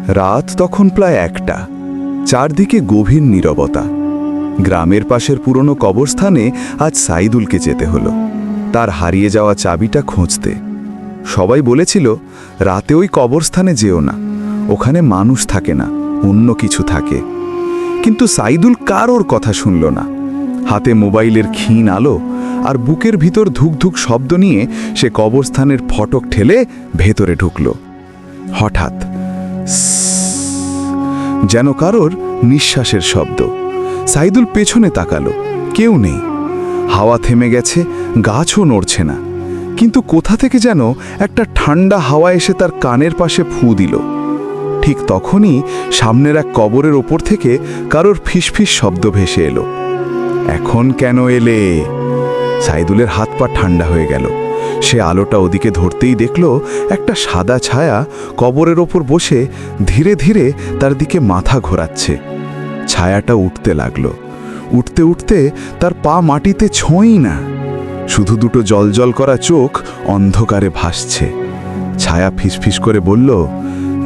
রাত তখন প্রায় 1টা। চারদিকে গভীর নীরবতা। গ্রামের পাশের পুরনো কবরস্থানে আজ সাইদুলকে যেতে হলো, তার হারিয়ে যাওয়া চাবিটা খুঁজতে। সবাই বলেছিল, রাতে ওই কবরস্থানে যেও না, ওখানে মানুষ থাকে না, অন্য কিছু থাকে। কিন্তু সাইদুল কারোর কথা শুনল না। হাতে মোবাইলের ক্ষীণ আলো আর বুকের ভিতর ধুকধুক শব্দ নিয়ে সে কবরস্থানের ফটক ঠেলে ভেতরে ঢুকল। হঠাৎ যেন কারোর নিঃশ্বাসের শব্দ। সাইদুল পেছনে তাকালো, কেউ নেই। হাওয়া থেমে গেছে, গাছও নড়ছে না। কিন্তু কোথা থেকে যেন একটা ঠান্ডা হাওয়া এসে তার কানের পাশে ফু দিল। ঠিক তখনই সামনের এক কবরের ওপর থেকে কারোর ফিসফিস শব্দ ভেসে এলো, এখন কেন এলে? সাইদুলের হাত পা ঠান্ডা হয়ে গেল। সে আলোটা ওদিকে ধরতেই দেখল একটা সাদা ছায়া কবরের ওপর বসে ধীরে ধীরে তার দিকে মাথা ঘোরাচ্ছে। ছায়াটা উঠতে লাগলো। উঠতে উঠতে তার পা মাটিতে ছোঁই না, শুধু দুটো জলজল করা চোখ অন্ধকারে ভাসছে। ছায়া ফিসফিস করে বলল,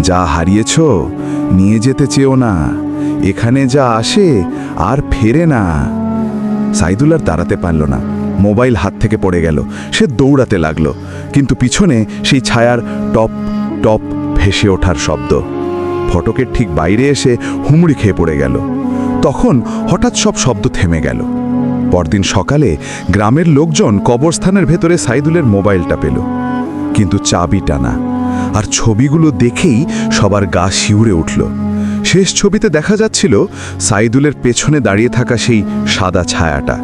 যা হারিয়েছ নিয়ে যেতে চেও না, এখানে যা আসে আর ফেরে না। সাইদুল আর দাঁড়াতে পারল না, মোবাইল হাত থেকে পড়ে গেল। সে দৌড়াতে লাগলো, কিন্তু পিছনে সেই ছায়ার টপ টপ ভেসে ওঠার শব্দ। ফটকের ঠিক বাইরে এসে হুমড়ি খেয়ে পড়ে গেল। তখন হঠাৎ সব শব্দ থেমে গেল। পরদিন সকালে গ্রামের লোকজন কবরস্থানের ভেতরে সাইদুলের মোবাইলটা পেল, কিন্তু চাবিটা না। আর ছবিগুলো দেখেই সবার গা শিউরে উঠল। শেষ ছবিতে দেখা যাচ্ছিল সাইদুলের পেছনে দাঁড়িয়ে থাকা সেই সাদা ছায়াটা।